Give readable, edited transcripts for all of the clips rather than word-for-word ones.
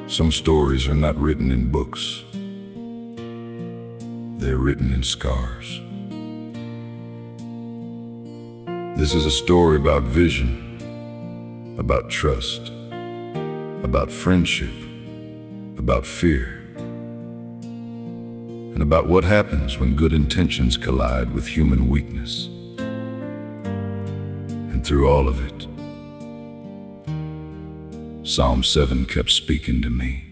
Some stories are not written in books. They're written in scars. This is a story about vision, about trust, about friendship, about fear, and about what happens when good intentions collide with human weakness. And through all of it, Psalm 7 kept speaking to me.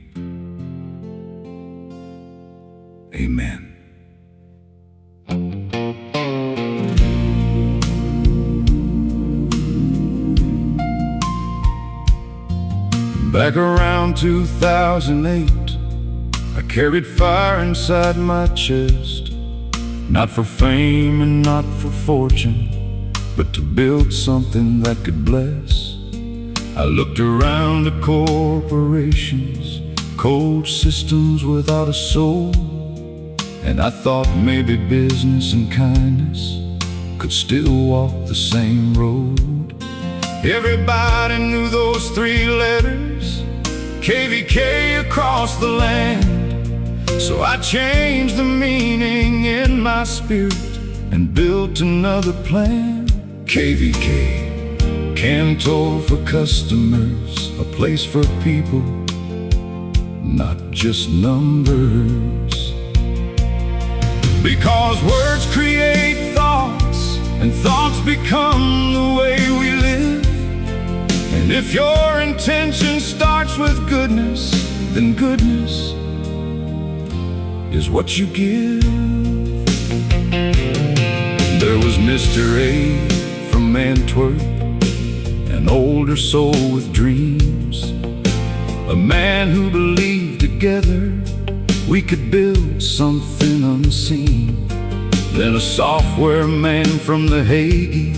Amen. Back around 2008, I carried fire inside my chest, not for fame and not for fortune, but to build something that could bless. I looked around at corporations, cold systems without a soul, and I thought maybe business and kindness could still walk the same road. Everybody knew those three letters, KVK, across the land. So I changed the meaning in my spirit and built another plan. KVK, Cantor for customers, a place for people, not just numbers. Because words create thoughts, and thoughts become the way we live. And if your intention starts with goodness, then goodness is what you give. There was Mr. A from Antwerp, an older soul with dreams, a man who believed together we could build something unseen. Then a software man from The Hague,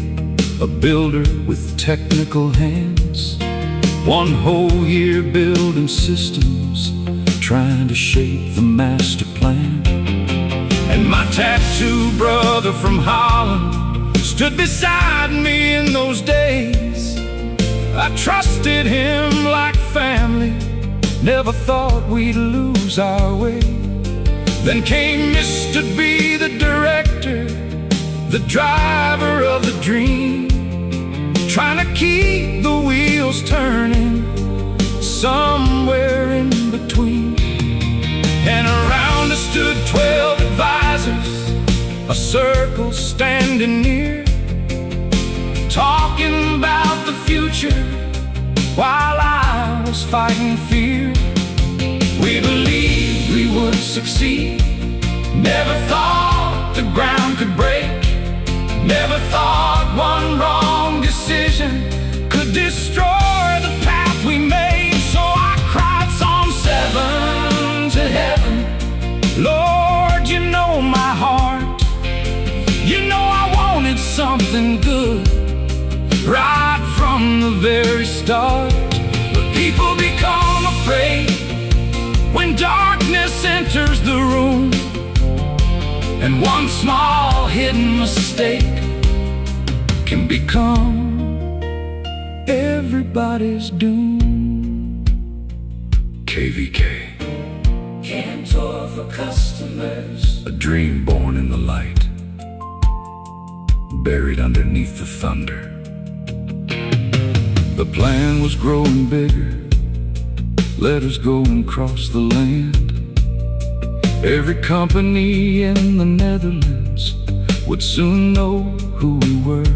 a builder with technical hands, one whole year building systems, trying to shape the master plan. And my tattoo brother from Holland stood beside me in those days. I trusted him like family, never thought we'd lose our way. Then came Mr. B, the director, the driver of the dream, trying to keep the wheels turning somewhere in between. And around us stood 12 advisors, a circle standing near, talking about the future while I was fighting fear. We believed we would succeed, never thought the ground could break, never thought one wrong decision could destroy the path we made. So I cried Psalm 7 to heaven, Lord, you know my heart, you know I wanted something good right from the very start. But people become afraid when darkness enters the room, and one small hidden mistake can become everybody's doom. KVK, Cantor for customers, a dream born in the light, buried underneath the thunder. The plan was growing bigger, letters going across the land. Every company in the Netherlands would soon know who we were.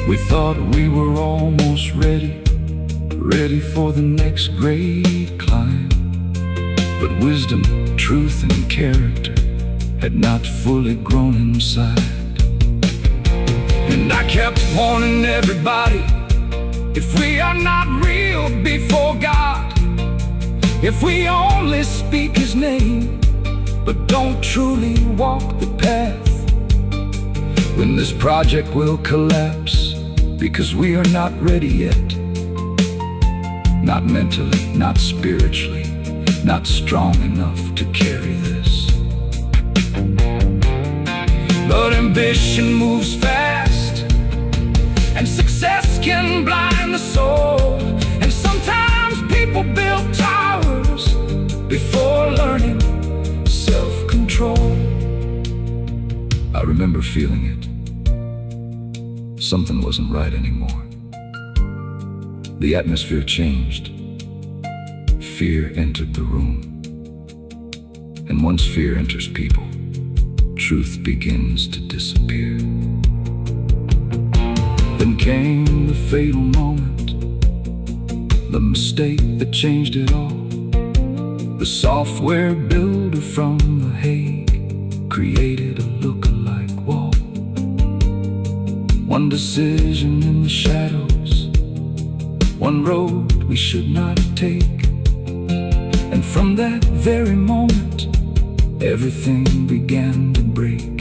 We thought we were almost ready for the next great climb. But wisdom, truth, and character had not fully grown inside. And I kept warning everybody, if we are not real before God, if we only speak His name, but don't truly walk the path, then this project will collapse, because we are not ready yet. Not mentally, not spiritually, not strong enough to carry this. But ambition moves fast, and success can blind the soul. And sometimes people build towers remember feeling it. Something wasn't right anymore. The atmosphere changed. Fear entered the room. And once fear enters people, truth begins to disappear. Then came the fatal moment, the mistake that changed it all. The software builder from The Hague created a look-alike wall. One decision in the shadows, one road we should not take. And from that very moment, everything began to break.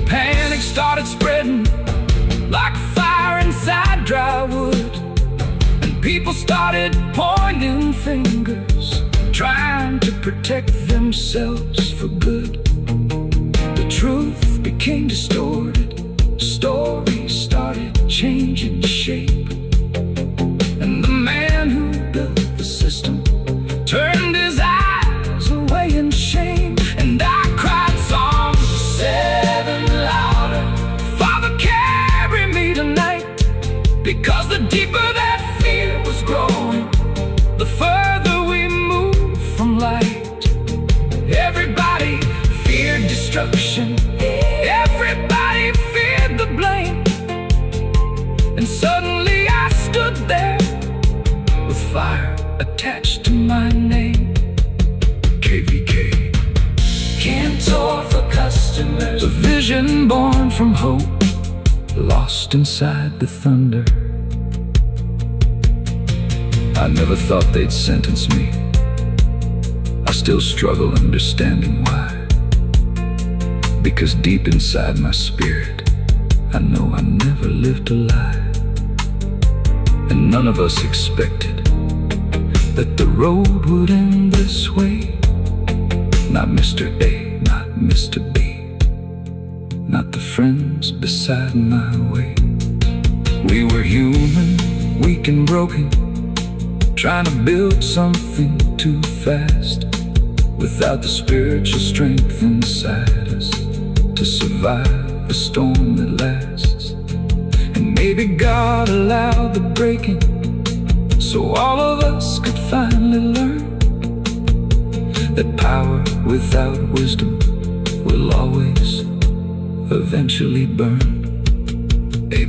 Panic started spreading like fire inside dry wood, and people started pointing fingers, trying to protect themselves for good. The truth became distorted, stories started changing shape, and the man who built the system turned his eyes away in shame. And I cried Psalm 7 louder, Father, carry me tonight, because the deeper that fear was growing, the further we moved from light. Everybody feared destruction, everybody feared the blame, and suddenly I stood there with fire attached to my name. KVK, Cantor for customers, a vision born from hope, lost inside the thunder. I never thought they'd sentence me. I still struggle understanding why. Because deep inside my spirit, I know I never lived a lie. And none of us expected that the road would end this way. Not Mr. A, not Mr. B, not the friends beside my way. We were human, weak and broken, trying to build something too fast, without the spiritual strength inside us to survive a storm that lasts. And maybe God allowed the breaking so all of us could finally learn that power without wisdom will always eventually burn. Amen.